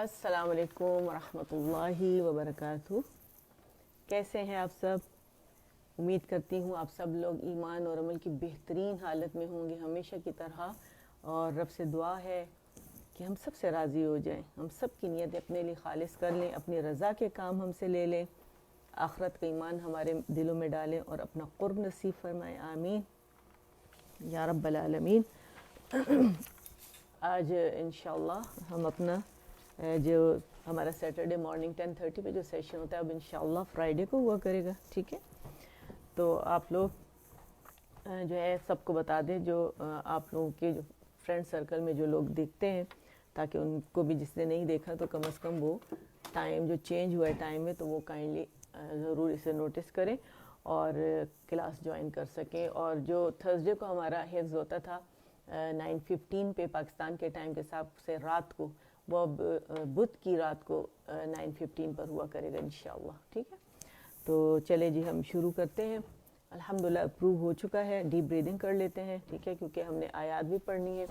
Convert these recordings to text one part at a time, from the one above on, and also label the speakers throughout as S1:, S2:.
S1: अस्सलाम वालेकुम वरहमतुल्लाहि वबरकातुहू। कैसे हैं आप सब? उम्मीद करती हूँ आप सब लोग ईमान और अमल की बेहतरीन हालत में होंगे हमेशा की तरह। और रब से दुआ है कि हम सब से राज़ी हो जाएं, हम सब की नीयत अपने लिए खालिस कर लें, अपनी रज़ा के काम हमसे ले लें, आखरत का ईमान हमारे दिलों में डालें और अपना क़ुर्ब नसीब फरमाएं। आमीन या रब्बल आलमीन। आज इंशाअल्लाह हम अपना जो हमारा सैटरडे मॉर्निंग 10:30 पे जो सेशन होता है अब इंशाअल्लाह फ्राइडे को हुआ करेगा, ठीक है। तो आप लोग जो है सबको बता दें, जो आप लोगों के जो फ्रेंड सर्कल में जो लोग देखते हैं, ताकि उनको भी जिसने नहीं देखा तो कम से कम वो टाइम जो चेंज हुआ है टाइम में तो वो काइंडली ज़रूर इसे नोटिस करें और क्लास ज्वाइन कर सकें। और जो थर्सडे को हमारा हिफ्ज़ होता था 9:15 पे पाकिस्तान के टाइम के हिसाब से रात को, वो अब बुध की रात को 9:15 पर हुआ करेगा इंशाअल्लाह, ठीक है। तो चले जी हम शुरू करते हैं। अल्हम्दुलिल्लाह अप्रूव हो चुका है। डीप ब्रीदिंग कर लेते हैं, ठीक है, क्योंकि हमने आयात भी पढ़नी है।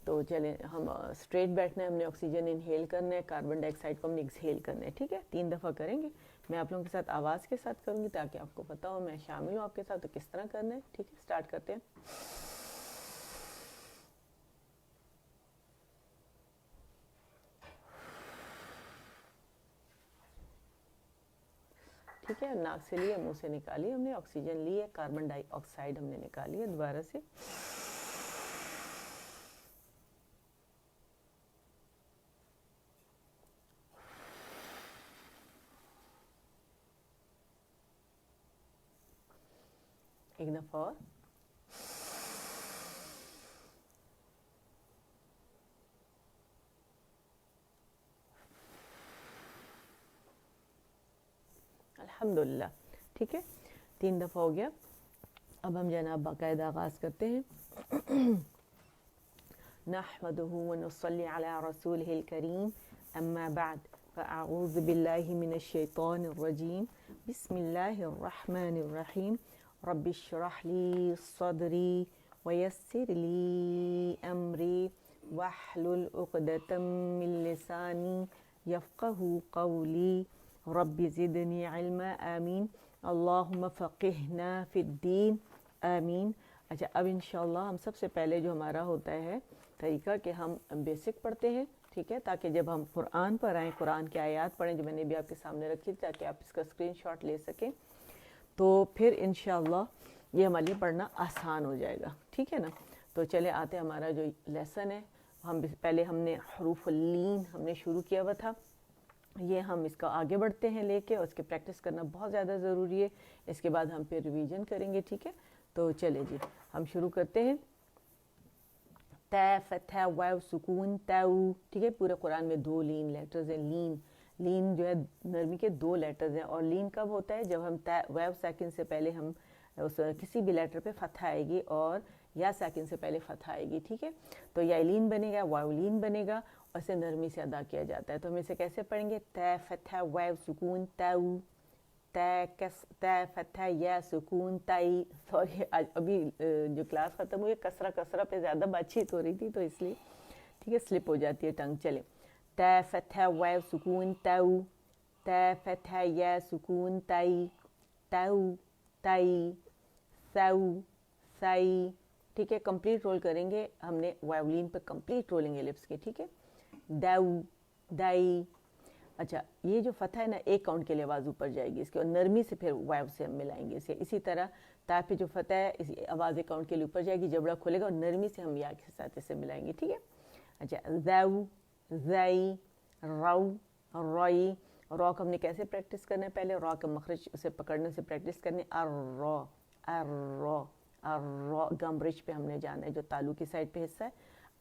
S1: तो चले हम स्ट्रेट बैठना है, हमने ऑक्सीजन इनहेल करना है, कार्बन डाइऑक्साइड को हमने एक्सहेल करना है, ठीक है। 3 दफ़ा करेंगे। मैं आप लोगों के साथ आवाज़ के साथ करूँगी ताकि आपको पता हो मैं शामिल हूँ आपके साथ, तो किस तरह करना है, ठीक है। स्टार्ट करते हैं। ठीक है, नाक से लिए, मुंह से निकाली, हमने ऑक्सीजन ली है, कार्बन डाइऑक्साइड हमने निकाली है दोबारा से। एक दफ़ा और। अल्हम्दुलिल्लाह, ठीक है, 3 दफ़ा हो गया। अब हम जनाब बाकायदा आगाज़ करते हैं। नहमदुहु व नुसल्ली अला रसूलिहिल करीम, अम्मा बाद, फ़अऊज़ु बिल्लाहि मिनश शैतानिर रजीम, बिस्मिल्लाहिर रहमानिर रहीम, रब्बि इश्रह ली सदरी व यस्सिर ली अमरी वहलुल उक़दतम मिन लिसानी यफ़क़हू क़ौली, रब्बि ज़िदनी इल्मा। आमीन। अल्लाहुम्मा फ़क़िहना फ़िद्दीन। आमीन। अच्छा, अब इंशाअल्लाह हम सबसे पहले जो हमारा होता है तरीका कि हम बेसिक पढ़ते हैं, ठीक है, ताकि जब हम कुरान पर आएँ, कुरान की आयत पढ़ें जो मैंने भी आपके सामने रखी थी ताकि आप इसका स्क्रीनशॉट ले सकें, तो फिर इंशाअल्लाह ये हमारे लिए पढ़ना आसान हो जाएगा, ठीक है ना। तो चले आते हमारा जो लेसन है, हम पहले हमने हरूफ लीन हमने शुरू किया हुआ था, ये हम इसका आगे बढ़ते हैं लेके, और उसकी प्रैक्टिस करना बहुत ज़्यादा ज़रूरी है। इसके बाद हम फिर रिवीजन करेंगे, ठीक है। तो चले जी हम शुरू करते हैं। ता फतहा वाव सुकून ताऊ, ठीक है। पूरे कुरान में 2 लीन लेटर्स हैं। लीन लीन जो है नरमी के 2 लेटर्स हैं। और लीन कब होता है? जब हम वाव साकिन से पहले हम उस किसी भी लेटर पे फतहा आएगी और या साकिन से पहले फतहा आएगी, ठीक है। तो या लीन बनेगा, वाव लीन बनेगा और इसे नरमी से अदा किया जाता है। तो हम इसे कैसे पढ़ेंगे? ता फतहा वाव सुकून ताऊ, ता फतहा या सुकून ताई। सॉरी, आज अभी जो क्लास ख़त्म हुई है कसरा पे ज़्यादा बातचीत हो रही थी तो इसलिए, ठीक है, स्लिप हो जाती है टंग। चले, ता फतहा वाव सुकून ताऊ, ता फतहा या सुकून ताई, ताऊ ताई, साऊ साई, ठीक है। कंप्लीट रोल करेंगे हमने वावलिन पर, कंप्लीट रोलिंग लिप्स के, ठीक है। दाऊ दाई। अच्छा, ये जो फतह है ना, एक काउंट के लिए आवाज़ ऊपर जाएगी इसकी, और नरमी से फिर वाव से हम मिलाएंगे इसे। इसी तरह ता पे जो फतह है इसी आवाज़ एक काउंट के लिए ऊपर जाएगी, जबड़ा खोलेगा और नरमी से हम या के साथ इसे मिलाएंगे, ठीक है। अच्छा, जाऊ जाई, राउ रॉई। रॉ को हमने कैसे प्रैक्टिस करना है? पहले रॉ का मखरज उसे पकड़ने से प्रैक्टिस करनी। अर रॉ गम रिच पे हमने जाना है जो तालू की साइड पे हिस्सा है।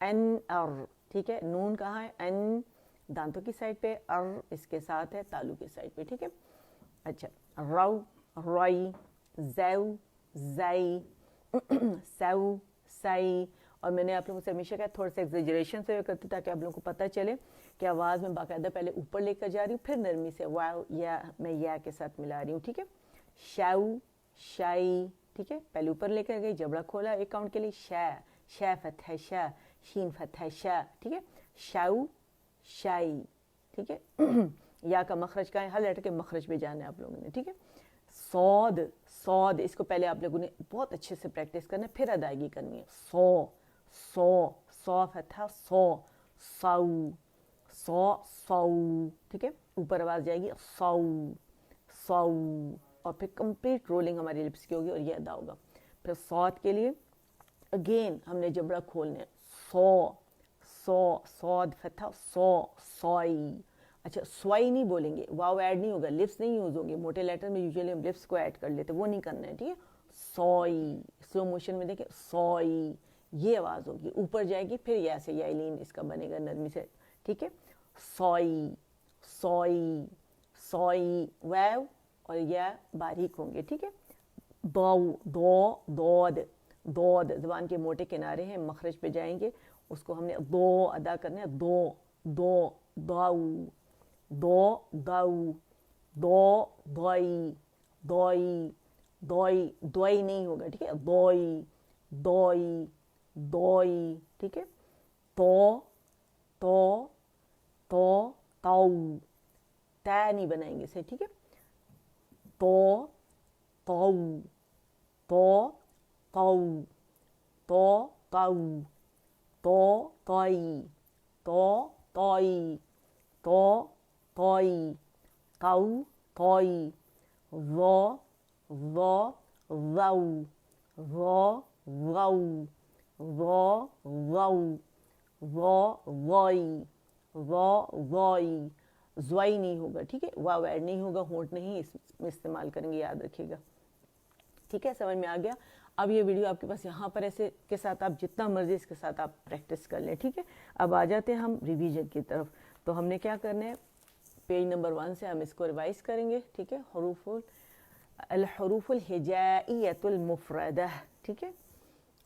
S1: एन अर, ठीक है। नून कहाँ है? एन दांतों की साइड पे, अर इसके साथ है तालू की साइड पे, ठीक है। अच्छा, राउ रॉई, जैउ जाई, सऊ साई। और मैंने आप लोगों से हमेशा कहा थोड़ा सा एग्जेजरेशन से करती ताकि आप लोगों को पता चले कि आवाज़ में बाकायदा पहले ऊपर लेकर जा रही हूँ, फिर नरमी से वाव या मैं या के साथ मिला रही हूँ, ठीक है। शाऊ शाई, ठीक है, पहले ऊपर लेकर गई, जबड़ा खोला एक काउंट के लिए, शा फतह शा, शीन फतह शा, ठीक है। शाऊ शाई ٹھیک ہے. یا کا مخرج کا ہے, ہر لیٹر کے مخرج پہ جانا ہے آپ لوگوں نے, ٹھیک ہے. صاد, صاد اس کو پہلے آپ لوگوں نے بہت اچھے سے پریکٹس کرنا ہے, پھر ادائیگی کرنی ہے. سو, سو, سو فتحہ سو, سو, سو, سو, ٹھیک ہے. اوپر آواز جائے گی سو, سو, اور پھر کمپلیٹ رولنگ ہماری لپس کی ہوگی اور یہ ادا ہوگا. پھر صاد کے لیے اگین ہم نے جبڑا کھولنے ہیں, سو, سو, صاد فتحہ سو, سوئی. اچھا سوائی نہیں بولیں گے, واو ایڈ نہیں ہوگا, لپس نہیں یوز ہوں گے. موٹے لیٹر میں یوزلی ہم لپس کو ایڈ کر لیتے, وہ نہیں کرنا ہے, ٹھیک ہے. سوئی, سلو موشن میں دیکھیں سوئی, یہ آواز ہوگی, اوپر جائے گی, پھر یا سے یا لین اس کا بنے گا نرمی سے, ٹھیک ہے. سوئی, سوئی, سوئی, واو اور یا باریک ہوں گے, ٹھیک ہے. دو, دو, دود, دود زبان کے موٹے کنارے ہیں, مخرج پہ جائیں گے, اس کو ہم نے دو ادا کرنا ہے. دو, دو, دو, دو, دو, دو, دوئی, دوئی, دوئی, دوئی نہیں ہوگا, ٹھیک ہے. دوئی, دوئی, دوئی, ٹھیک ہے. تو, تو, تو, تو, تے نہیں بنائیں گے اسے, ٹھیک ہے. تو, تو, تو, تو, تو, تو, تو, توئی, تو, توئی, تو, توئی, تو, توئی, وہ, وہ, وہ, وہ, وہ, وہ, وہ, وہ, ووئی, وہ, ووئی. زوائی نہیں ہوگا, ٹھیک ہے. واو ایڈ نہیں ہوگا, ہونٹ نہیں اس میں استعمال کریں گے, یاد رکھیے گا, ٹھیک ہے. سمجھ میں آ گیا. اب یہ ویڈیو آپ کے پاس یہاں پر ایسے کے ساتھ آپ جتنا مرضی اس کے ساتھ آپ پریکٹس کر لیں, ٹھیک ہے. اب آ جاتے ہیں ہم ریویژن کی طرف. تو ہم نے کیا کرنا ہے, پیج نمبر 1 سے ہم اس کو ریوائز کریں گے, ٹھیک ہے. الحروف الہجائیۃ المفردہ, ٹھیک ہے.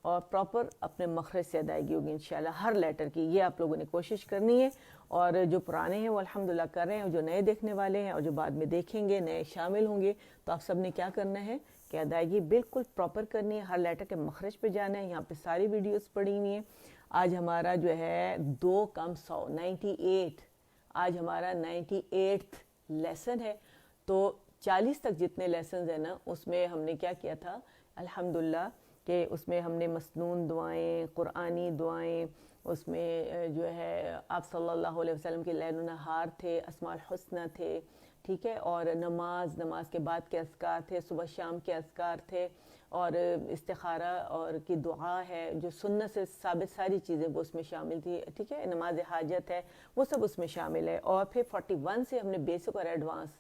S1: اور پراپر اپنے مخرج سے ادائیگی ہوگی انشاءاللہ ہر لیٹر کی. یہ آپ لوگوں نے کوشش کرنی ہے, اور جو پرانے ہیں وہ الحمدللہ کر رہے ہیں, اور جو نئے دیکھنے والے ہیں اور جو بعد میں دیکھیں گے, نئے شامل ہوں گے, تو آپ سب نے کیا کرنا ہے کہ ادائیگی بالکل پراپر کرنی ہے, ہر لیٹر کے مخرج پہ جانا ہے. یہاں پہ ساری ویڈیوز پڑی ہوئی ہیں. آج ہمارا جو ہے 2 کم 100 98, آج ہمارا 98th لیسن ہے. تو 40 تک جتنے لیسنز ہیں نا, اس میں ہم نے کیا کیا تھا الحمدللہ کہ اس میں ہم نے مسنون دعائیں, قرآنی دعائیں, اس میں جو ہے آپ صلی اللہ علیہ وسلم کے لیل و نہار تھے, اسماء الحسنہ تھے, ٹھیک ہے. اور نماز کے بعد کے اذکار تھے, صبح شام کے اذکار تھے, اور استخارہ اور کی دعا ہے, جو سنت سے ثابت ساری چیزیں وہ اس میں شامل تھی, ٹھیک ہے. نماز حاجت ہے, وہ سب اس میں شامل ہے. اور پھر 41 سے ہم نے بیسک اور ایڈوانس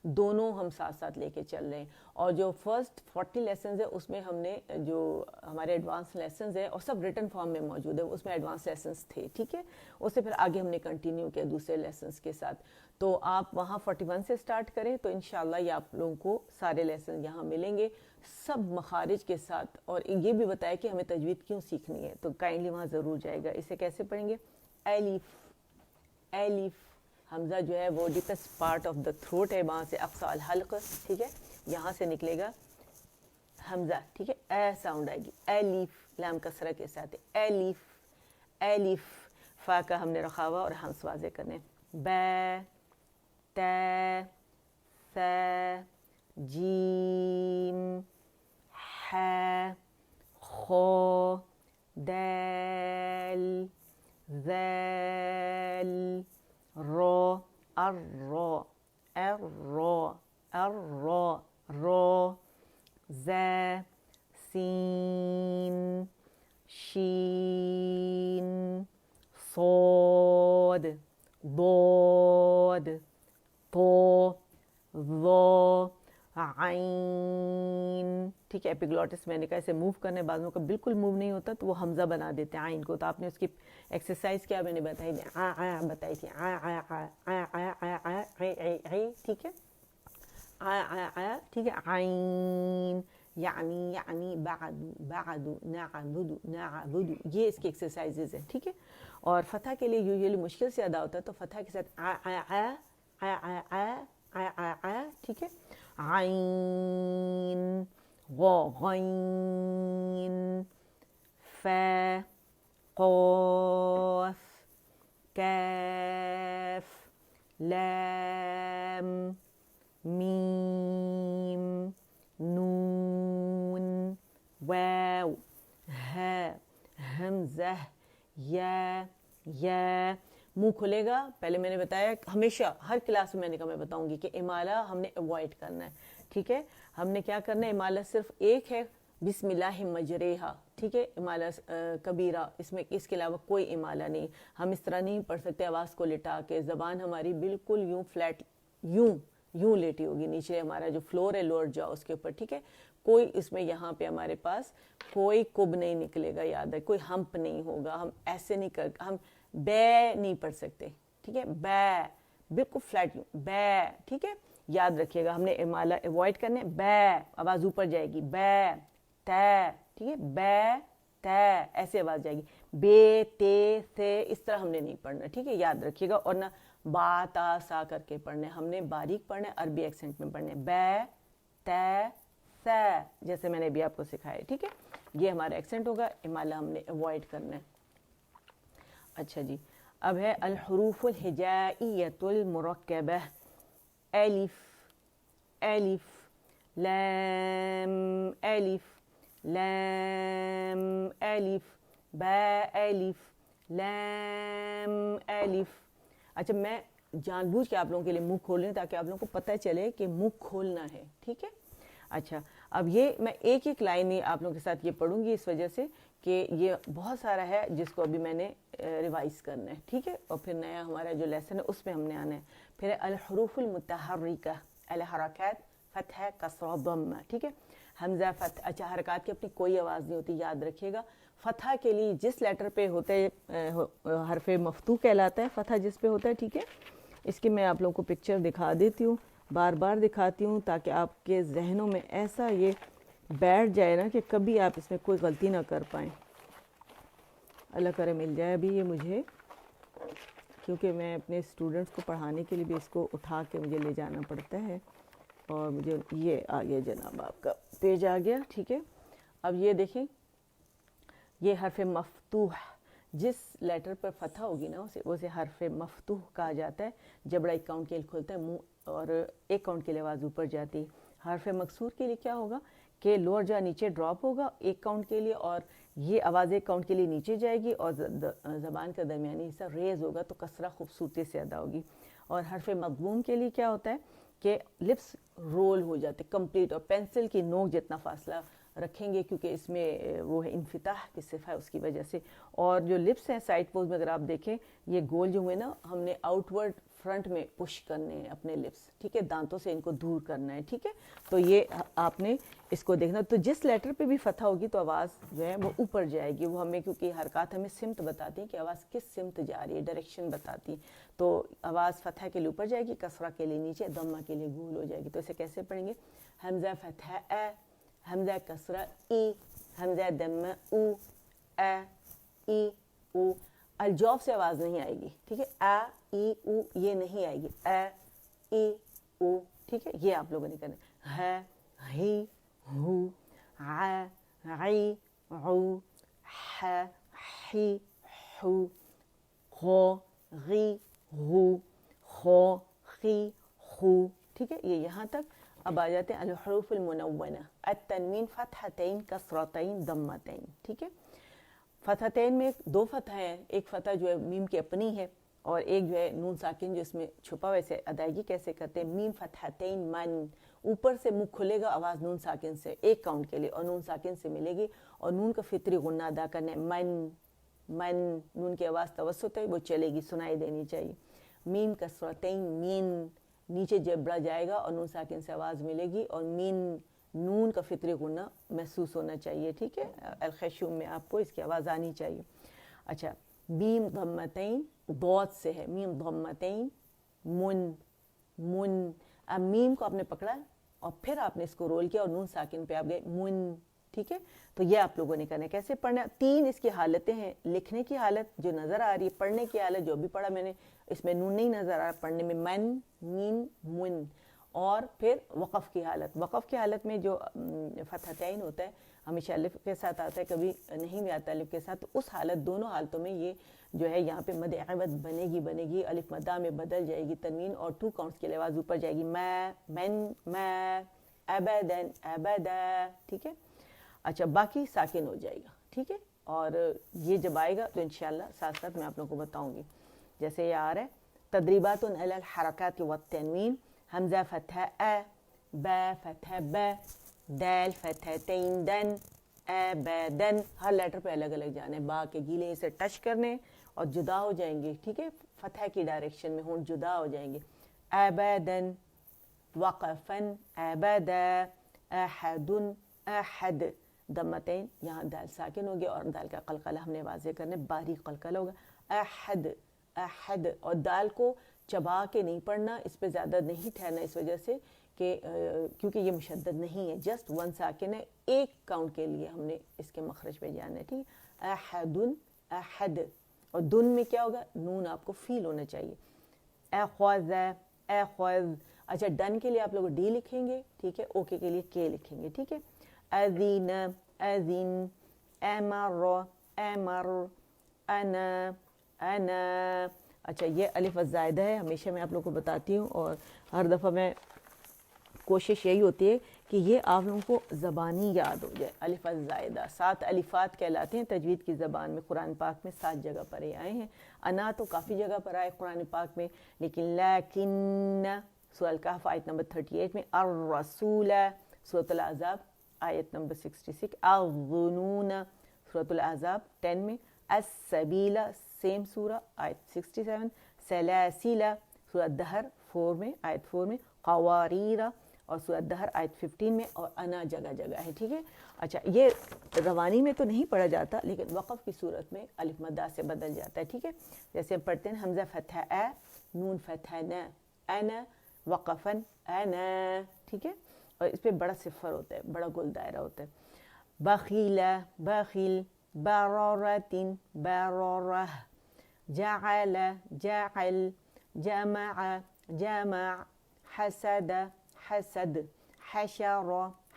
S1: دونوں ہم ساتھ ساتھ لے کے چل رہے ہیں. اور جو فرسٹ 40 لیسنز ہے اس میں ہم نے جو ہمارے ایڈوانس لیسنز ہے, اور سب ریٹن فارم میں موجود ہے, اس میں ایڈوانس لیسنز تھے, ٹھیک ہے. اس سے پھر آگے ہم نے کنٹینیو کیا دوسرے لیسنز کے ساتھ. تو آپ وہاں 41 سے سٹارٹ کریں تو انشاءاللہ یہ آپ لوگوں کو سارے لیسن یہاں ملیں گے سب مخارج کے ساتھ. اور یہ بھی بتایا کہ ہمیں تجوید کیوں سیکھنی ہے, تو کائنڈلی وہاں ضرور جائے گا. اسے کیسے پڑھیں گے؟ الف, الف, حمزہ جو ہے وہ deepest part of the throat ہے, وہاں سے اقصی الحلق, ٹھیک ہے, یہاں سے نکلے گا حمزہ, ٹھیک ہے. اے ساؤنڈ آئے گی, الف, لام کسرہ کے ساتھ, الف, الف. فا کا ہم نے رکھا ہوا اور ہنس واضح کرنے, با, تا, ثا, جیم, ح, خو, دال, ذال, رو, الرو, الرو, الرو, رو, زا, سین, شین, صاد, ضاد, طو, ظا, عین, ٹھیک ہے. ایپیگلوٹس میں نے کہا اسے موو کرنے, بعضوں کا بالکل موو نہیں ہوتا تو وہ حمزہ بنا دیتے ہیں عین کو. تو آپ نے اس کی ایکسرسائز کیا میں نے بتائی تھی, بتائی تھی, ٹھیک ہے, ٹھیک ہے. عین یعنی, یعنی بعد, بعد, نعبد, نعبد, یہ اس کی ایکسرسائزز ہیں, ٹھیک ہے. اور فتح کے لیے یوزلی مشکل سے ادا ہوتا ہے, تو فتح کے ساتھ ٹھیک ہے. عین, غین, فا, قاف, کاف, لام میم نون واو ہے حمزہ یا منہ کھلے گا. پہلے میں نے بتایا ہمیشہ ہر کلاس میں نے کہا میں بتاؤں گی کہ امالہ ہم نے اوائڈ کرنا ہے. ٹھیک ہے, ہم نے کیا کرنا ہے, امالہ صرف ایک ہے بسم اللہ مجریہا. ٹھیک ہے, امالہ کبیرہ, اس میں اس کے علاوہ کوئی امالہ نہیں. ہم اس طرح نہیں پڑھ سکتے آواز کو لٹا کے, زبان ہماری بالکل یوں فلیٹ یوں لیٹی ہوگی, نیچے ہمارا جو فلور ہے لوٹ جاؤ اس کے اوپر. ٹھیک ہے, کوئی اس میں یہاں پہ ہمارے پاس کوئی کب نہیں نکلے گا, یاد ہے, کوئی ہمپ نہیں ہوگا. ہم ایسے نہیں ہم بے نہیں پڑھ سکتے. ٹھیک ہے, بے بالکل فلیٹ بے. ٹھیک ہے, یاد رکھیے گا, ہم نے امالہ اوائڈ کرنے. بے آواز اوپر جائے گی, بے تے. ٹھیک ہے, بے تے ایسے آواز جائے گی. بے تے سے اس طرح ہم نے نہیں پڑھنا. ٹھیک ہے, یاد رکھیے گا. اور نہ با تا سا کر کے پڑھنے, ہم نے باریک پڑھنے, عربی ایکسنٹ میں پڑھنے. بے تے سے جیسے میں نے ابھی آپ کو سکھایا. ٹھیک ہے, یہ ہمارا ایکسنٹ ہوگا. امالہ ہم نے اوائڈ کرنا ہے. اچھا جی, اب ہے الحروف الہجائیۃ المرکبہ. الف الف لام الف لام الف با الف لام الف. اچھا, میں جان بوجھ کے آپ لوگوں کے لیے منہ کھول رہی ہوں تاکہ آپ لوگوں کو پتہ چلے کہ منہ کھولنا ہے. ٹھیک ہے, اچھا اب یہ میں ایک ایک لائن ہی آپ لوگوں کے ساتھ یہ پڑھوں گی اس وجہ سے کہ یہ بہت سارا ہے جس کو ابھی میں نے ریوائز کرنا ہے. ٹھیک ہے, اور پھر نیا ہمارا جو لیسن ہے اس میں ہم نے آنا ہے. پھر الحروف المتحرکہ, الحرکات فتح کسرہ ضمہ. ٹھیک ہے, حمزہ فتح. اچھا, حرکات کی اپنی کوئی آواز نہیں ہوتی, یاد رکھیے گا. فتح کے لیے جس لیٹر پہ ہوتے حرف مفتوح کہلاتا ہے, فتح جس پہ ہوتا ہے. ٹھیک ہے, اس کی میں آپ لوگوں کو پکچر دکھا دیتی ہوں, بار بار دکھاتی ہوں تاکہ آپ کے ذہنوں میں ایسا یہ بیٹھ جائے نا کہ کبھی آپ اس میں کوئی غلطی نہ کر پائیں. اللہ کرے مل جائے ابھی یہ مجھے, کیونکہ میں اپنے اسٹوڈنٹس کو پڑھانے کے لیے بھی اس کو اٹھا کے مجھے لے جانا پڑتا ہے. اور مجھے یہ آ گیا جناب, آپ کا پیج آ گیا. ٹھیک ہے, اب یہ دیکھیں, یہ حرف مفتوح جس لیٹر پر فتح ہوگی نا اسے حرف مفتوح کہا جاتا ہے. جبڑا ایک کاؤنٹ کے لیے کھلتا ہے منہ, اور ایک کاؤنٹ کے لیے آواز اوپر جاتی ہے. حرف مکسور کے لیے کیا ہوگا کہ لوور جا نیچے ڈراپ ہوگا ایک کاؤنٹ کے لیے, اور یہ آواز ایک کاؤنٹ کے لیے نیچے جائے گی, اور زبان کا درمیانی حصہ ریز ہوگا تو کسرہ خوبصورتی سے ادا ہوگی. اور حرف مضموم کے لیے کیا ہوتا ہے کہ لپس رول ہو جاتے کمپلیٹ, اور پینسل کی نوک جتنا فاصلہ رکھیں گے کیونکہ اس میں وہ ہے انفتاح کی صفت ہے اس کی وجہ سے. اور جو لپس ہیں سائڈ پوز میں اگر آپ دیکھیں یہ گول جو ہوئے نا, ہم نے آؤٹ ورڈ فرنٹ میں پش کرنے ہیں اپنے لپس. ٹھیک ہے, دانتوں سے ان کو دور کرنا ہے. ٹھیک ہے, تو یہ آپ نے اس کو دیکھنا. تو جس لیٹر پہ بھی فتح ہوگی تو آواز جو ہے وہ اوپر جائے گی. وہ ہمیں کیونکہ حرکات ہمیں سمت بتاتی ہیں کہ آواز کس سمت جا رہی ہے, ڈائریکشن بتاتی. تو آواز فتح کے لیے اوپر جائے گی, کسرہ کے لیے نیچے, ضمہ کے لیے گول ہو جائے گی. تو اسے کیسے پڑھیں گے؟ حمزہ فتح اے, حمزہ کسرہ ای, حمزہ دمہ او, اے ای او. الجوف سے آواز نہیں آئے گی. ٹھیک ہے, اے ای او یہ نہیں آئے گی, اے ای او. ٹھیک ہے, یہ آپ لوگوں نے کرنا ہے. ہی ہو, ع عی عو, ح حی حو, غو غی غو, خو خی خو. ٹھیک ہے, یہ یہاں تک. اب آ جاتے ہیں الحروف المنونہ. التنوین فتحتین کسرتین ضمتین. ٹھیک ہے, فتحتین میں دو فتح ہیں, ایک فتح جو ہے میم کی اپنی ہے, اور ایک جو ہے نون ساکن جو اس میں چھپا ہوا. اسے ادائیگی کیسے کرتے ہیں؟ میم فتحتین من, اوپر سے منہ کھلے گا آواز نون ساکن سے ایک کاؤنٹ کے لیے, اور نون ساکن سے ملے گی, اور نون کا فطری غنہ ادا کرنا ہے. من من, نون کی آواز توسط ہے وہ چلے گی, سنائی دینی چاہیے. میم کسرتین مین, نیچے جبڑا جائے گا اور نون ساکن سے آواز ملے گی, اور مین نون کا فطری غنہ محسوس ہونا چاہیے. ٹھیک ہے, الخیشوم میں آپ کو اس کی آواز آنی چاہیے. اچھا, میم ضمتین ضاد سے ہے, میم ضمتین من من. اب میم کو آپ نے پکڑا اور پھر آپ نے اس کو رول کیا اور نون ساکن پہ آپ گئے من. ٹھیک ہے, تو یہ آپ لوگوں نے کرنا ہے. کیسے پڑھنا ہے؟ تین اس کی حالتیں ہیں. لکھنے کی حالت جو نظر آ رہی ہے, پڑھنے کی حالت جو بھی پڑھا میں نے اس میں نون نہیں نظر آ رہا, پڑھنے میں من مین من. اور پھر وقف کی حالت. وقف کی حالت میں جو فتحتین ہوتا ہے ہمیشہ الف کے ساتھ آتا ہے, کبھی نہیں بھی آتا الف کے ساتھ. تو اس حالت, دونوں حالتوں میں یہ جو ہے یہاں پہ مد عوض بنے گی, الف مدہ میں بدل جائے گی تنوین, اور 2 کاؤنٹس کے لیے آواز اوپر جائے گی, میں, من, میں, ابدن, ابدا. ٹھیک ہے. اچھا, باقی ساکن ہو جائے گا. ٹھیک ہے. اور یہ جب آئے گا تو انشاءاللہ ساتھ ساتھ میں آپ لوگوں کو بتاؤں گی. جیسے یہ آ رہا ہے, تدریبات علی الحرکات والتنوین, حمزہ فتح ا, با فتح ب, دال فتح تین دن, ابدن. ہر لیٹر پہ الگ الگ جانے, با کے گیلے سے ٹچ کرنے اور جدا ہو جائیں گے. ٹھیک ہے. فتح کی ڈائریکشن میں ہونٹ جدا ہو جائیں گے. ابدن, وقفن, ابدا, احدن, احد. دمتین, یہاں دال ساکن ہو گیا اور دال کا قلقلہ ہم نے واضح کرنے, باریک قلقلہ ہوگا. احد, احد. اور دال کو چبا کے نہیں پڑھنا, اس پہ زیادہ نہیں ٹھہرنا, اس وجہ سے کہ کیونکہ یہ مشدد نہیں ہے, جسٹ 1 ساکن ہے, ایک کاؤنٹ کے لیے ہم نے اس کے مخرج پہ جانا ہے. ٹھیک ہے. احدن, احد. اور دن میں کیا ہوگا, نون آپ کو فیل ہونا چاہیے. اخوذ, اخوذ. اچھا, ڈن کے لیے آپ لوگ ڈی لکھیں گے. ٹھیک ہے. اوکے کے لیے کے لکھیں گے. ٹھیک ہے. اذین, اذین, امر, امر, انا, انا. اچھا, یہ الف الزائدہ ہے, ہمیشہ میں آپ لوگوں کو بتاتی ہوں, اور ہر دفعہ میں کوشش یہی ہوتی ہے کہ یہ آپ لوگوں کو زبانی یاد ہو جائے. الف الزائدہ 7 الفات کہلاتے ہیں تجوید کی زبان میں. قرآن پاک میں 7 جگہ پر یہ آئے ہیں. انا تو کافی جگہ پر آئے قرآن پاک میں, لیکن لیکن سورہ الکہف آیت نمبر 38 میں, الرسول سورۃ الاحزاب آیت نمبر 66, الظنون سورۃ الاحزاب 10 میں, السبیل سیم سورہ آیت 67, سلاسل سورۃ الدہر 4 میں آیت 4 میں, قواریر اور سورۃ الدہر آیت 15 میں, اور انا جگہ جگہ ہے. ٹھیک ہے. اچھا, یہ روانی میں تو نہیں پڑھا جاتا, لیکن وقف کی صورت میں الف مدہ سے بدل جاتا ہے. ٹھیک ہے. جیسے ہم پڑھتے ہیں حمزہ فتح ا, نون فتح ن, انا, وقفن, انا. ٹھیک ہے. اور اس پہ بڑا صفر ہوتا ہے, بڑا گول دائرہ ہوتا ہے. بخیل, بخیل, برارتن, برارہ, جعل, جعل, جمع, جمع, حسد, حسد, حشر,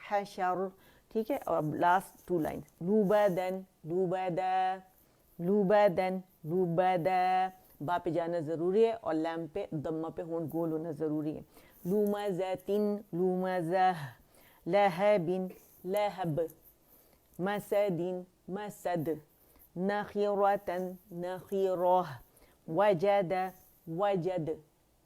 S1: حشر. ٹھیک ہے. اور لاسٹ 2 لائن, لوبدن, لوبدا, لوبدن, لوبدا. با پہ جانا ضروری ہے اور لام پہ دمہ پہ ہونٹ گول ہونا ضروری ہے. لومزتن, لومزہ, لہبن, لہب, مسدن, مسد, نخیرتن, نخیرہ, وجد, وجد,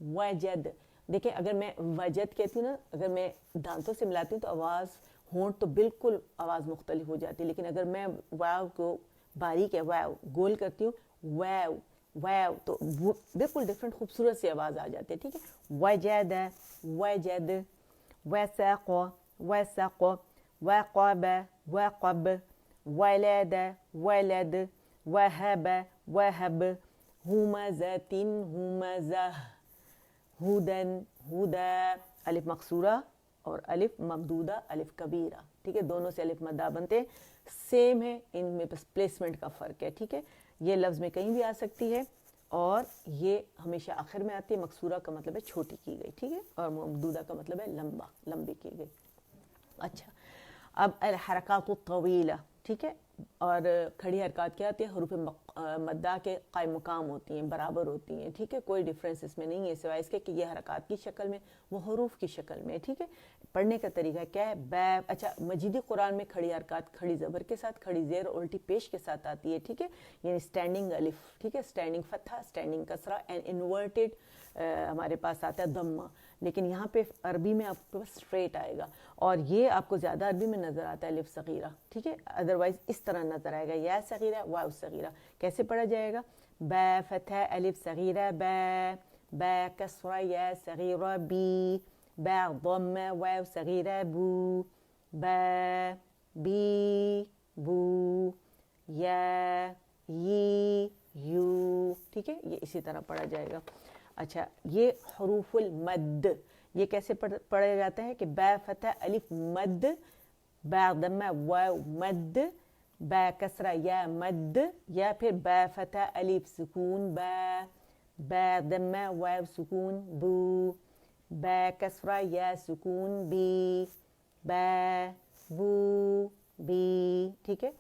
S1: وجد. دیکھیں, اگر میں وجد کہتی ہوں نا, اگر میں دانتوں سے ملاتی ہوں تو آواز, ہونٹ تو بالکل آواز مختلف ہو جاتی ہے, لیکن اگر میں واو کو باریک ہے, واو گول کرتی ہوں, واو, واو, تو بالکل ڈفرینٹ خوبصورت سی آواز آ جاتی ہے. ٹھیک ہے. وجد, وجد, وسق, وسق, وقب, وقب, ولد, ولد, وهب, وهب, همزة, همزة, ہودن, ہدا. الف مقصورہ اور الف ممدودہ, الف کبیرہ. ٹھیک ہے. دونوں سے الف مدہ بنتے سیم ہے, ان میں بس پلیسمنٹ کا فرق ہے. ٹھیک ہے. یہ لفظ میں کہیں بھی آ سکتی ہے, اور یہ ہمیشہ آخر میں آتی ہے. مقصورہ کا مطلب ہے چھوٹی کی گئی. ٹھیک ہے. اور ممدودہ کا مطلب ہے لمبا, لمبی کی گئی. اچھا, اب الحرکات الطویلہ. ٹھیک ہے. اور کھڑی حرکات کیا ہوتی ہیں, حروف مدہ کے قائم مقام ہوتی ہیں, برابر ہوتی ہیں. ٹھیک ہے. کوئی ڈفرینس اس میں نہیں ہے, سوائے اس کے کہ یہ حرکات کی شکل میں, وہ حروف کی شکل میں. ٹھیک ہے. پڑھنے کا طریقہ کیا ہے, بے. اچھا, مجیدی قرآن میں کھڑی حرکات کھڑی زبر کے ساتھ, کھڑی زیر اور الٹی پیش کے ساتھ آتی ہے. ٹھیک ہے. یعنی اسٹینڈنگ الف. ٹھیک ہے. اسٹینڈنگ فتحہ, اسٹینڈنگ کسرہ, اینڈ انورٹڈ ہمارے پاس آتا ہے ضمہ. لیکن یہاں پہ عربی میں آپ کو اسٹریٹ آئے گا, اور یہ آپ کو زیادہ عربی میں نظر آتا ہے الف صغیرہ. ٹھیک ہے. ادروائز اس طرح نظر آئے گا, یا صغیرہ, واو صغیرہ. کیسے پڑھا جائے گا, با فتح الف صغیرہ با, با کسرہ یا صغیرہ بی, با ضمہ واو صغیرہ بو, با بی بو, یا یی یو. ٹھیک ہے. یہ اسی طرح پڑھا جائے گا. اچھا, یہ حروف المد, یہ کیسے پڑھا جاتا ہے کہ با فتح الف مد, با ضمہ واو مد, با کسرہ یا مد, یا پھر با فتح الف سکون با, با ضمہ واو سکون بو, با کسرہ یا سکون بی, با بو, बी, ठीक है,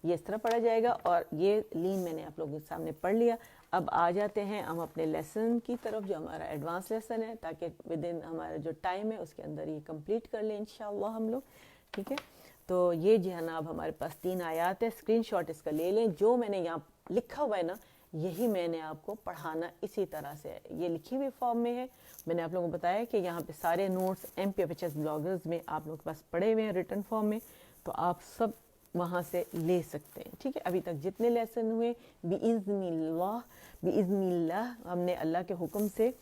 S1: ये इस तरह पढ़ा जाएगा। और ये लीन मैंने आप लोगों के सामने पढ़ लिया। अब आ जाते हैं हम अपने लेसन की तरफ, जो हमारा एडवांस लेसन है, ताकि विद इन हमारा जो टाइम है उसके अंदर ये कंप्लीट कर लें इंशाअल्लाह हम लोग, ठीक है। तो ये जनाब हमारे पास 3 आयात है, स्क्रीनशॉट इसका ले लें। जो मैंने यहाँ लिखा हुआ है ना, यही मैंने आपको पढ़ाना इसी तरह से है, ये लिखी हुई फॉर्म में है। मैंने आप लोगों को बताया कि यहाँ पे सारे नोट्स MPFHS ब्लॉगर्स में आप लोगों के पास पड़े हुए हैं रिटन फॉर्म में, तो आप सब वहाँ से ले सकते हैं, ठीक है। अभी तक जितने लेसन हुए बिइज़्निल्लाह हमने अल्लाह के हुक्म से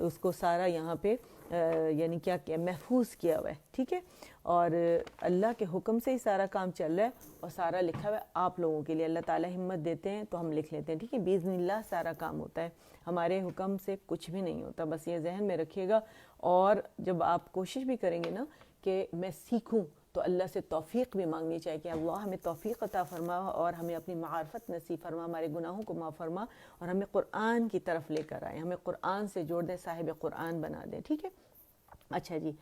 S1: उसको सारा यहाँ पे यानी क्या किया, महफूज किया हुआ है, ठीक है। और अल्लाह के हुक्म से ही सारा काम चल रहा है और सारा लिखा हुआ है आप लोगों के लिए। अल्लाह ताला हिम्मत देते हैं तो हम लिख लेते हैं, ठीक है। बिइज़्निल्लाह सारा काम होता है, हमारे हुक्म से कुछ भी नहीं होता, बस ये जहन में रखिएगा। और जब आप कोशिश भी करेंगे ना कि मैं सीखूं, तो अल्लाह से तौफीक भी मांगनी चाहिए कि अल्लाह हमें तौफीक अता फरमा और हमें अपनी मार्फत नसीब फरमा, हमारे गुनाहों को माफ़ फरमा और हमें कुरान की तरफ लेकर आए, हमें कुरान से जोड़ दें, साहिब कुरान बना दें, ठीक है। अच्छा जी,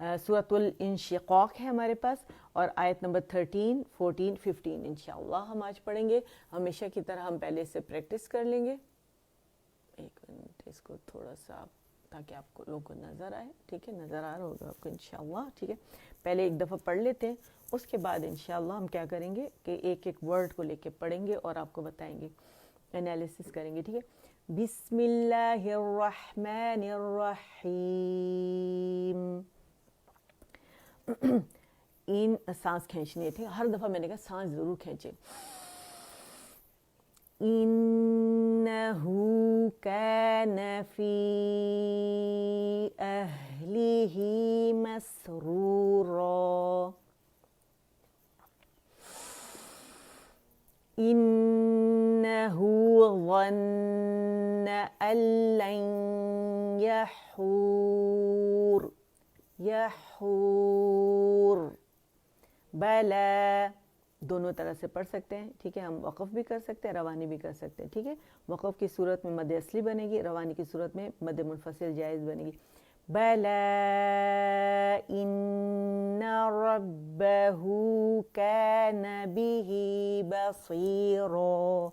S1: सूरतुल इंशिक़ाक़ है हमारे पास और आयत नंबर 13, 14, 15 इंशाअल्लाह हम आज पढ़ेंगे। हमेशा की तरह हम पहले से प्रैक्टिस कर लेंगे। एक मिनट इसको थोड़ा सा, ताकि आपको लोगों को नज़र आए, ठीक है, नज़र आ रहा होगा आपको इंशाअल्लाह, ठीक है। पहले एक दफ़ा पढ़ लेते हैं, उसके बाद इंशाअल्लाह हम क्या करेंगे कि एक एक वर्ड को लेके पढ़ेंगे और आपको बताएंगे, एनालिसिस करेंगे, ठीक है। बिस्मिल्लाहिर्रहमानिर्रहीम। इन सांस खींचनी थी, हर दफ़ा मैंने कहा सांस ज़रूर खींचे। इन्नहु कान फी अहलिही मसरूरा। इन्नहु ज़न्न अल्लन यहूर, यहूर बला, दोनों तरह से पढ़ सकते हैं, ठीक है। हम वक़फ़ भी कर सकते हैं, रवानी भी कर सकते हैं, ठीक है। वक़फ़ की सूरत में मद असली बनेगी, रवानी की सूरत में मद मुनफ़सिल जायज़ बनेगी। बला इन्ना रब्बहू कान बिही बसीरा।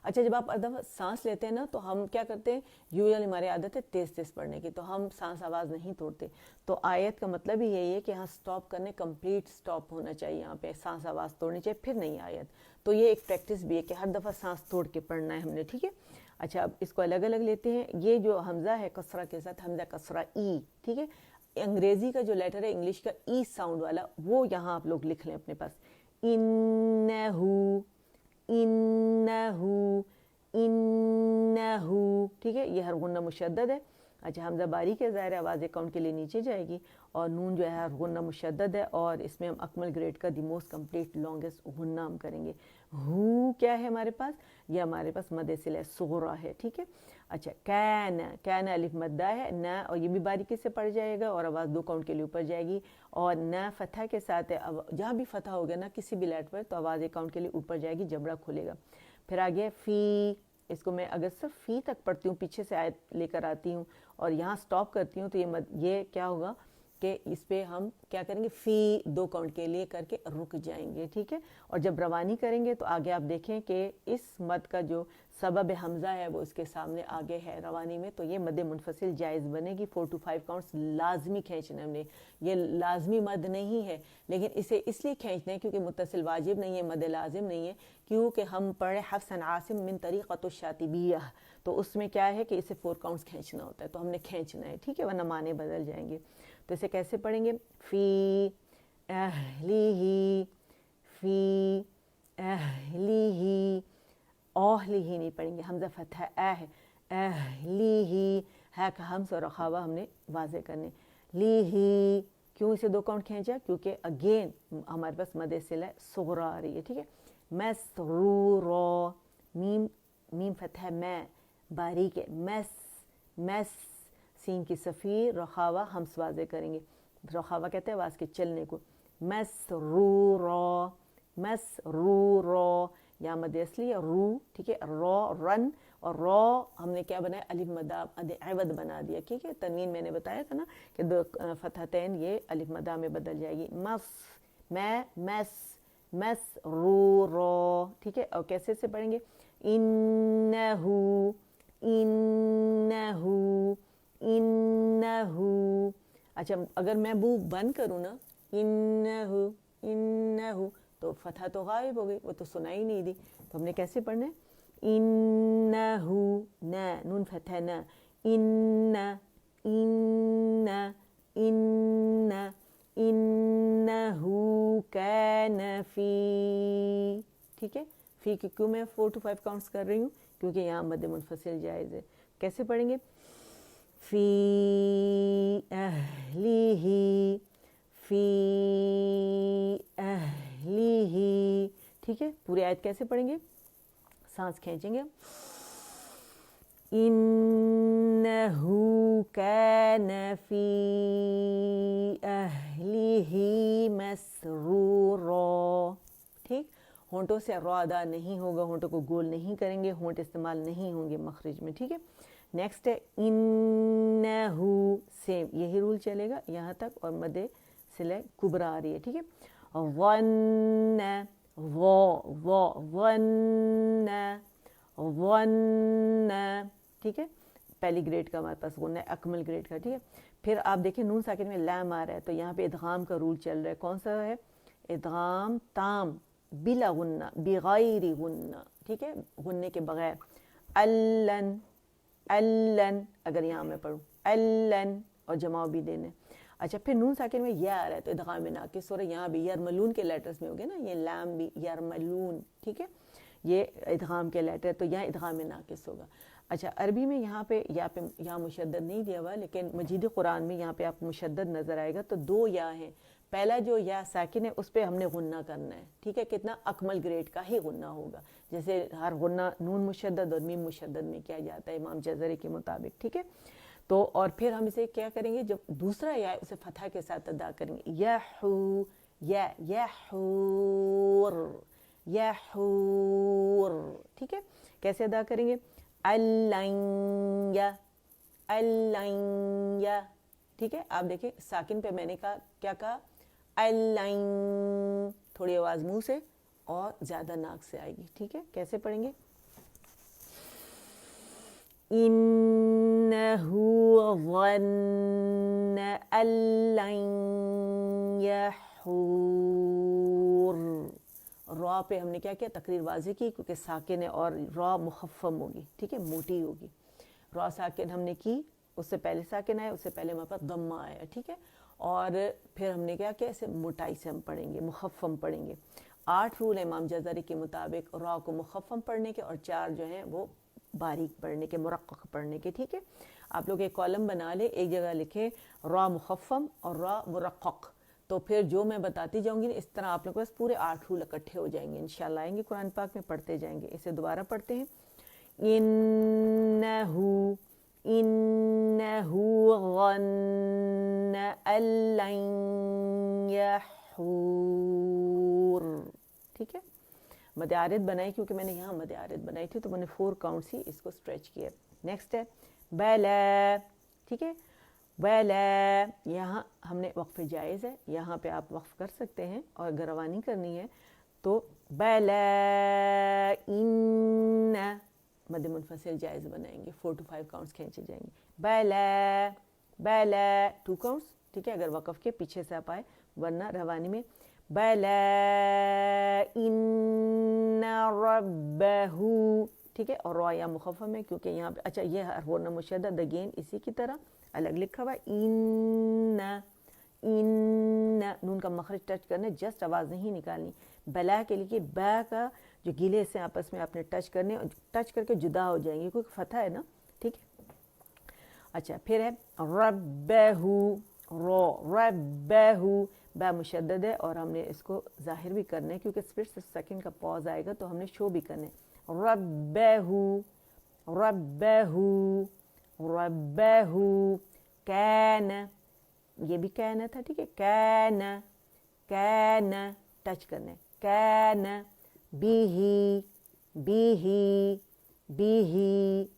S1: अच्छा, जब आप दफ़ा सांस लेते हैं ना, तो हम क्या करते हैं, यूजुअली हमारी आदत है तेज़ तेज़ पढ़ने की, तो हम सांस आवाज़ नहीं तोड़ते। तो आयत का मतलब ही यही है कि यहाँ स्टॉप करने, कंप्लीट स्टॉप होना चाहिए, यहाँ पे सांस आवाज़ तोड़नी चाहिए, फिर नहीं आयत। तो ये एक प्रैक्टिस भी है कि हर दफ़ा सांस तोड़ के पढ़ना है हमने, ठीक है। अच्छा, अब इसको अलग अलग लेते हैं। ये जो हमज़ा है कसरा के साथ, हमज़ा कसरा ई, ठीक है। अंग्रेज़ी का जो लेटर है, इंग्लिश का ई साउंड वाला, वो यहाँ आप लोग लिख लें अपने पास। इन्नहु, इन्नहु, इन्नहु, ठीक है। ये हर गुन्ना मुशद्दद है। अच्छा, हमज़ा बारीक है, ज़ाहिर आवाज़ अकाउंट के लिए नीचे जाएगी, और नून जो है हर गुन्ना मुशद्दद है, और इसमें हम अकमल ग्रेड का दी मोस्ट कंप्लीट लॉन्गेस्ट गुन्ना हम करेंगे। हु क्या है हमारे पास, ये हमारे पास मद सिला सुगरा है, ठीक है। अच्छा, कैन, कैन अलिफ मद्दा है ना, और ये भी बारीकी से पड़ जाएगा और आवाज़ 2 काउंट के लिए ऊपर जाएगी, और ना फतह के साथ है। अब जहाँ भी फतह हो गया ना किसी भी लेटर पर, तो आवाज़ 1 काउंट के लिए ऊपर जाएगी, जबड़ा खुलेगा। फिर आ गया फ़ी, इसको मैं अगर सिर्फ फ़ी तक पढ़ती हूँ, पीछे से आयत लेकर आती हूँ और यहाँ स्टॉप करती हूँ, तो ये क्या होगा कि इस पर हम क्या करेंगे, फ़ी 2 काउंट के लिए करके रुक जाएंगे, ठीक है। और जब रवानी करेंगे तो आगे आप देखें कि इस मद का जो सबब हमज़ा है वो इसके सामने आगे है रवानी में, तो ये मद मुनफसिल जायज़ बनेगी। 4 to 5 काउंट्स लाजमी खींचना हमने, ये लाजमी मद नहीं है, लेकिन इसे इसलिए खींचना है क्योंकि मुत्तसिल वाजिब नहीं है, मद लाजिम नहीं है, क्योंकि हम पढ़े हफ्स अन आसिम मिन तरीक़तुश शातिबिय्यह, तो उसमें क्या है कि इसे 4 काउंट्स खींचना होता है, तो हमने खींचना है, ठीक है, वरना माने बदल जाएंगे। तो इसे कैसे पढ़ेंगे, फ़ी अहलिही, फ़ी अहलिही, ओहलिही नहीं पढ़ेंगे, हमज़ा फतह ए है, अहलिही है का हमज़ और रखावा हमने वाज़े करने। लीही, क्यों इसे 2 काउंट खींचा, क्योंकि अगेन हमारे पास मद सिला सुगरा आ रही है, ठीक है। मसरूरा, मीम, मीम फतह मैं बारीक है, मस, मस, सीन की सफ़ी, रखावा हम वाज़े करेंगे, रखावा कहते हैं आवाज़ के चलने को। मसरूरा, मसरूरा, यहाँ मद असली रू, ठीक है, रॉ रन, और रॉ हमने क्या बनाया, अलिफ मदा अवद बना दिया, ठीक है। तनवीन मैंने बताया था ना कि 2 फतहतैन ये अलिफ मदा में बदल जाएगी। मस, मैं, मस, मसरूरा, ठीक है। और कैसे से पढ़ेंगे, इन्नहु इन्नहु इन्नहु। अच्छा, अगर मैं मुंह बंद करूँ ना, इन्नहु इन्नहु, तो फतहा तो गायब हो गई, वो तो सुनाई नहीं दी। तो हमने कैसे पढ़ना है, इन्नहु, न नून फतहा न, इन्ना इन्ना इन्ना इन्नहु कैन फी, ठीक है। फी की क्यों मैं 4 to 5 काउंट्स कर रही हूँ, क्योंकि यहाँ मद मुनफसिल जायज़ है। कैसे पढ़ेंगे, फी अहलिही, फी अहलिही, ठीक है। पूरी आयत कैसे पढ़ेंगे, सांस खींचेंगे, इन्नहु कैन फी अहलिही मसरूरा, ठीक। होंठों से रा अदा नहीं होगा, होंठों को गोल नहीं करेंगे, होंठ इस्तेमाल नहीं होंगे मखरज में, ठीक है। नेक्स्ट है इन्नहु, सेम यही रूल चलेगा यहाँ तक, और मदे सिले कुबरा आ रही है, ठीक है। वन्न, वन्न वन्न, ठीक है। पहली ग्रेड का हमारे पास गुन्ना है, अकमल ग्रेड का, ठीक है। फिर आप देखें नून साकिन में लैम आ रहा है, तो यहाँ पे इदगाम का रूल चल रहा है। कौन सा है, इदगाम ताम बिला गुन्ना, बिगैरी गुन्ना, ठीक है, गुन्ने के बगैर। अल्लन अल्लन, अगर यहाँ मैं पढ़ूँ अल्लन, और जमाव भी देने। अच्छा, फिर नून साकिन में यह आ रहा है, तो इदगाम में नाकिस हो रहा है, यहाँ भी यरमलून के लेटर्स में हो गया ना, ये लैम भी यरमलून, ठीक है, ये इदगाम के लेटर, तो यहाँ इदगाम में नाकिस होगा। अच्छा, अरबी में यहाँ पे यहाँ मुशद्दद नहीं दिया हुआ, लेकिन मजीद कुरान में यहाँ पे आपको मुशद्दद नज़र आएगा। तो 2 या हैं, पहला जो या साकिन है उस पर हमने गुन्ना करना है, ठीक है। कितना, अकमल ग्रेड का ही गुन्ना होगा, जैसे हर गुन्ना नून मुशद्दद और मीम मुशद्दद में किया जाता है इमाम जज़री के मुताबिक, ठीक है। तो और फिर हम इसे क्या करेंगे, जब दूसरा या उसे फतह के साथ अदा करेंगे, यहू यहूर यहूर, ठीक है। कैसे अदा करेंगे, अल्लाया अल्लाया, ठीक है। आप देखिए साकिन पे मैंने कहा, क्या कहा, अल्लाइन, थोड़ी आवाज़ मुंह से और ज़्यादा नाक से आएगी, ठीक है। कैसे पढ़ेंगे, इन्नहु ظن अल्लाइन यहूर। रॉ पे हमने क्या किया, तकरीर वाज़े की, क्योंकि साकिन है और रॉ मुखफ़्फ़म होगी, ठीक है, मोटी होगी। रॉ साकिन हमने की, उससे पहले साकिन आया, उससे पहले हमारे पास दम्मा आया, ठीक है। और फिर हमने क्या किया, इसे मोटाई से हम पढ़ेंगे, मुखफ़्फ़म पढ़ेंगे। 8 रूल है इमाम जज़री के मुताबिक रॉ को मुखफ़्फ़म पढ़ने के, और 4 जो हैं वो बारीक पढ़ने के, मुरक्कक पढ़ने के, ठीक है। आप लोग एक कॉलम बना ले, एक जगह लिखें रॉ मुखफ़्फ़म और रॉ मुरक्कक, तो फिर जो मैं बताती जाऊंगी इस तरह आप लोगों के पास पूरे 8 रूल इकट्ठे हो जाएंगे, इंशाल्लाह आएंगे कुरान पाक में, पढ़ते जाएंगे। इसे दोबारा पढ़ते हैं, इन्नहु इन्नहु ظن अल्लन यहूर, ठीक है। मद आरिद बनाई, क्योंकि मैंने यहाँ मद आरिद बनाई थी, तो मैंने 4 काउंट्स ही इसको स्ट्रेच किया। नेक्स्ट है बला, ठीक है, बला, यहाँ हमने वक्फ़ जायज़ है, यहाँ पे आप वक्फ़ कर सकते हैं, और अगर रवानी करनी है तो बला इन्ना, मद मुनफसिल जायज़ बनाएंगे, 4 to 5 काउंट्स खींचे जाएंगे। बला बला 2 काउंट्स, ठीक है, अगर वक़फ़ के पीछे से आप आए, वरना रवानी में बला इन्ना रब्बहू, ठीक है। और रॉ या मुखफ़्फ़म है, क्योंकि यहाँ पे अच्छा ये हरफ़ मुशद्दद अगेन इसी की तरह अलग लिखा हुआ, इन्ना इन्ना, नून का मखरज टच करना, जस्ट आवाज़ नहीं निकालनी। बला के लिए बा का जो गीले से आपस में आपने टच करने, और टच करके जुदा हो जाएंगे, क्योंकि फतह है ना, ठीक है। अच्छा, फिर है रब्बहू, रो रब्बहू, बा मुशद्दद है, और हमने इसको ज़ाहिर भी करना है, क्योंकि फिर से सेकंड का पॉज आएगा, तो हमने शो भी करना है। रब्बहू रब्बहू रब्बहू, कैन, ये भी कैन था, ठीक है, कैन कैन, टच करना है, कैन बिही बिही बिही,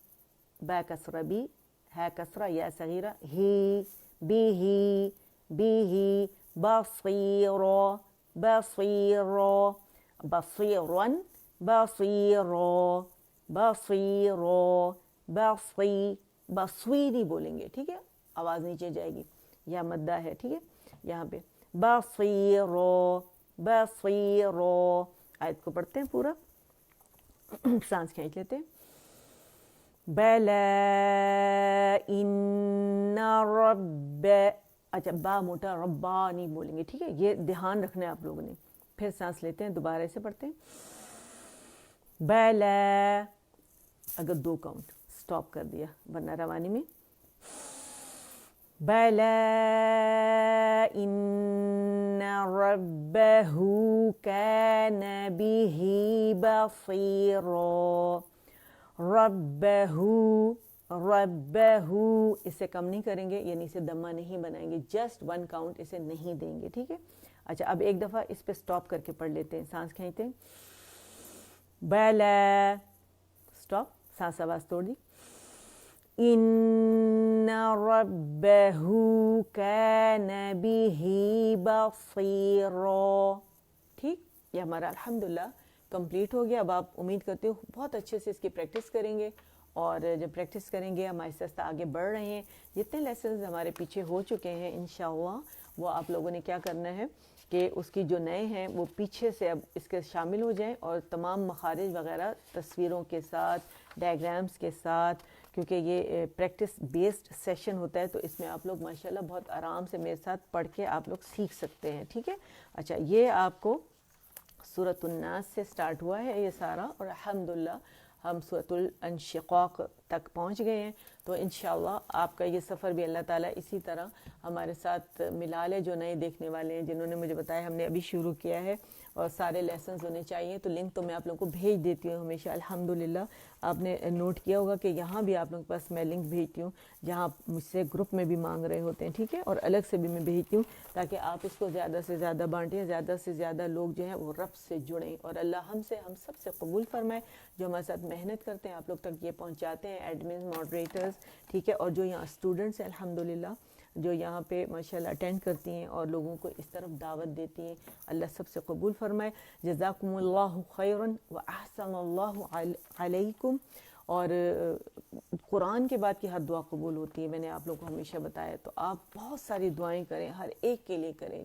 S1: बा कसरा बी, है कसरा या सगीरा, ही बिही बिही, बसीरो बसीरो, बसीरन बसीरो बसीरो बसी बसवी नहीं बोलेंगे, ठीक है, आवाज़ नीचे जाएगी, यह मद्दा है, ठीक है, यहाँ पे बसीरो बसीरो। आयत को पढ़ते हैं पूरा, सांस खींच लेते हैं। बला इन्ना रब्ब, अच्छा बा मोटा, रब्बा नहीं बोलेंगे, ठीक है, ये ध्यान रखना है आप लोगों ने। फिर सांस लेते हैं, दोबारा से पढ़ते हैं। बला, अगर 2 काउंट स्टॉप कर दिया वरना रवानी में। बला इन्ना रब्बहू कान बिही बसीरा, रब्बहू रब्बहू, इसे कम नहीं करेंगे, यानी इसे दम्मा नहीं बनाएंगे, जस्ट 1 काउंट इसे नहीं देंगे, ठीक है। अच्छा, अब एक दफ़ा इस पे स्टॉप करके पढ़ लेते हैं, सांस खींचते हैं। बला, स्टॉप, सांस आवाज़ तोड़ दी। इन्ना रब्बहू कान बिही बसीरा, ठीक, ये हमारा अल्हम्दुलिल्लाह कंप्लीट हो गया। अब आप उम्मीद करते हो बहुत अच्छे से इसकी प्रैक्टिस करेंगे, और जब प्रैक्टिस करेंगे हम आहिस्ता आहिस्ता आगे बढ़ रहे हैं। जितने लेसन्स हमारे पीछे हो चुके हैं इंशाअल्लाह, वो आप लोगों ने क्या करना है कि उसकी जो नए हैं वो पीछे से अब इसके शामिल हो जाएं, और तमाम मखारिज वगैरह तस्वीरों के साथ, डायग्राम्स के साथ, क्योंकि ये प्रैक्टिस बेस्ड सेशन होता है, तो इसमें आप लोग माशाल्लाह बहुत आराम से मेरे साथ पढ़ के आप लोग सीख सकते हैं, ठीक है। अच्छा, ये आपको सूरतुन नास से स्टार्ट हुआ है ये सारा, और अल्हम्दुलिल्लाह हम सूरतुल इंशिक़ाक़ तक पहुंच गए हैं। तो इंशाअल्लाह आपका ये सफ़र भी अल्लाह ताला इसी तरह हमारे साथ मिला ले। जो नए देखने वाले हैं, जिन्होंने मुझे बताया हमने अभी शुरू किया है और सारे लेसन्स होने चाहिए, तो लिंक तो मैं आप लोगों को भेज देती हूँ हमेशा, अल्हम्दुलिल्लाह। आपने नोट किया होगा कि यहाँ भी आप लोगों के पास मैं लिंक भेजती हूँ, जहाँ आप मुझसे ग्रुप में भी मांग रहे होते हैं, ठीक है, और अलग से भी मैं भेजती हूँ, ताकि आप इसको ज़्यादा से ज़्यादा बांटें, ज़्यादा से ज़्यादा लोग जो हैं वो रब से जुड़ें, और अल्लाह हम सब से कबूल फरमाए। जो हमारे साथ मेहनत करते हैं, आप लोग तक ये पहुँचाते हैं, एडमिन, मॉडरेटर्स, ठीक है, और जो यहाँ स्टूडेंट्स हैं अल्हम्दुलिल्लाह, जो यहाँ पे माशाल्लाह अटेंड करती हैं और लोगों को इस तरफ दावत देती हैं, अल्लाह सबसे कबूल फरमाए। जज़ाकुमुल्लाहु खैरन व अहसनल्लाहु अलैकुम। और कुरान के बाद की हर दुआ कबूल होती है, मैंने आप लोगों को हमेशा बताया। तो आप बहुत सारी दुआएं करें, हर एक के लिए करें,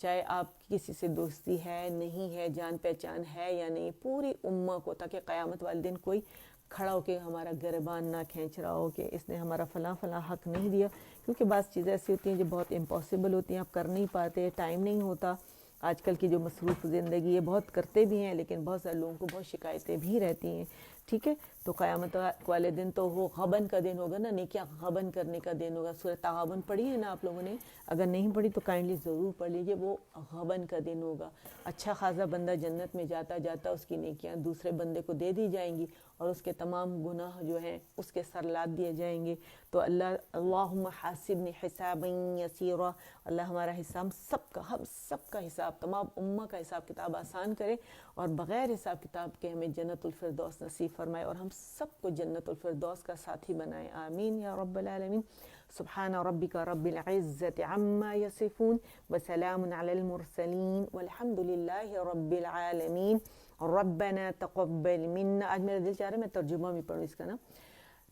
S1: चाहे आप किसी से दोस्ती है नहीं है, जान पहचान है या नहीं, पूरी उम्मा को, ताकि क़यामत वाले दिन कोई खड़ा होकर हमारा गिरबान ना खींच रहा हो कि इसने हमारा फ़लाँ फ़लाँ हक़ नहीं दिया। क्योंकि बाज़ चीज़ें ऐसी होती हैं जो बहुत इम्पॉसिबल होती हैं, आप कर नहीं पाते, टाइम नहीं होता। आजकल की जो मसरूफ़ ज़िंदगी है, बहुत करते भी हैं, लेकिन बहुत सारे लोगों को बहुत शिकायतें भी रहती हैं, ठीक है। तो क़यामत वाले दिन तो वो गबन का दिन होगा ना, नेकियां गबन करने का दिन होगा। सूरह तगाबुन पढ़ी है ना आप लोगों ने? अगर नहीं पढ़ी तो काइंडली ज़रूर पढ़ लीजिए, वो गबन का दिन होगा। अच्छा खासा बंदा जन्नत में जाता जाता उसकी नेकियां दूसरे बंदे को दे दी जाएंगी, और उसके तमाम गुनाह जो हैं उसके सर लाद दिए जाएंगे। तो अल्लाहुम्मा हासिबनी हिसाबन यसीरा, अल्लाह हमारा हिसाब हम सबका हिसाब, तमाम उम्मा का हिसाब किताब आसान करे, और बग़ैर हिसाब किताब के हमें जन्नतुल फिरदौस नसीब फरमाए, और हम सबको जन्नतुल फिरदौस का साथी बनाए। आमीन या रब्बल आलमीन। सुब्हान रब्बिका रब्बिल इज़्ज़ति अम्मा यसिफून व सलामुन अलल मुरसलीन वल्हम्दुलिल्लाहि रब्बिल आलमीन। रब्बना तक़ब्बल मिन्ना। आज मेरा दिल चाह रहा है मैं तर्जुमा भी पढ़ूँ इसका ना।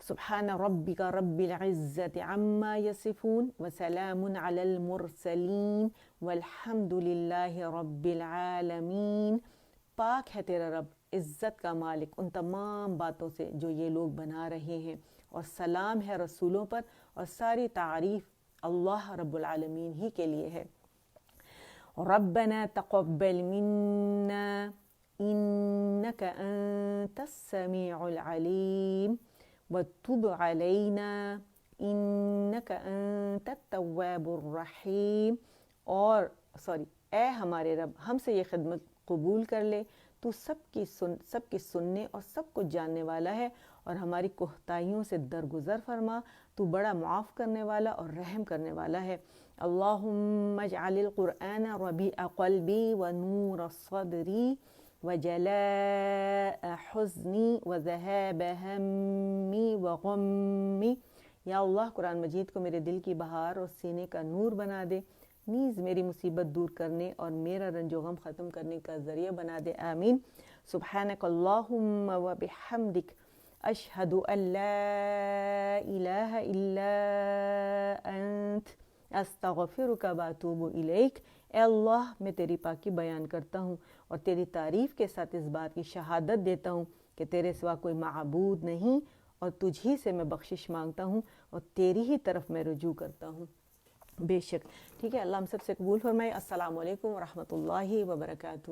S1: सुब्हान रब्बिका रब्बिल इज़्ज़ति अम्मा यसिफून व सलामुन अलल मुरसलीन वल्हम्दुलिल्लाहि रब्बिल आलमीन। पाक है तेरा रब, इज़्ज़त का मालिक, उन तमाम बातों से जो ये लोग बना रहे हैं, और सलाम है रसूलों पर, और सारी तारीफ़ अल्लाह रब्बुल आलमीन ही के लिए है। रब्बना तक़ब्बल मिन्ना इन्नका अंतस समीउल अलीम वतुब अलैना इन्नका अंतत तव्वाबुर रहीम। और ए हमारे रब, हमसे ये खिदमत कबूल कर ले, तू सबकी सुनने और सब कुछ जानने वाला है, और हमारी कोहताइयों से दरगुजर फरमा, तू बड़ा मुआफ़ करने वाला और रहम करने वाला है। अल्लाहुम्मा जअलिल कुरआन रबीअ क़ल्बी व नूर सदरी व जलाअ हुज़्नी व ज़हाब हम्मी व गम्मी। या अल्लाह, कुरान मजीद को मेरे दिल की बहार और सीने का नूर बना दे, نیز میری مصیبت دور کرنے اور میرا رنج و غم ختم کرنے کا ذریعہ بنا دے، آمین۔ سبحانک اللہم و بحمدک، اشہد ان لا الہ الا انت، استغفرک و اتوب الیک۔ اے اللہ، میں تیری پاکی بیان کرتا ہوں اور تیری تعریف کے ساتھ اس بات کی شہادت دیتا ہوں کہ تیرے سوا کوئی معبود نہیں، اور تجھ ہی سے میں بخشش مانگتا ہوں اور تیری ہی طرف میں رجوع کرتا ہوں بے شک۔ ٹھیک ہے، اللہ ہم سب سے قبول فرمائے۔ السلام علیکم ورحمۃ اللہ وبرکاتہ۔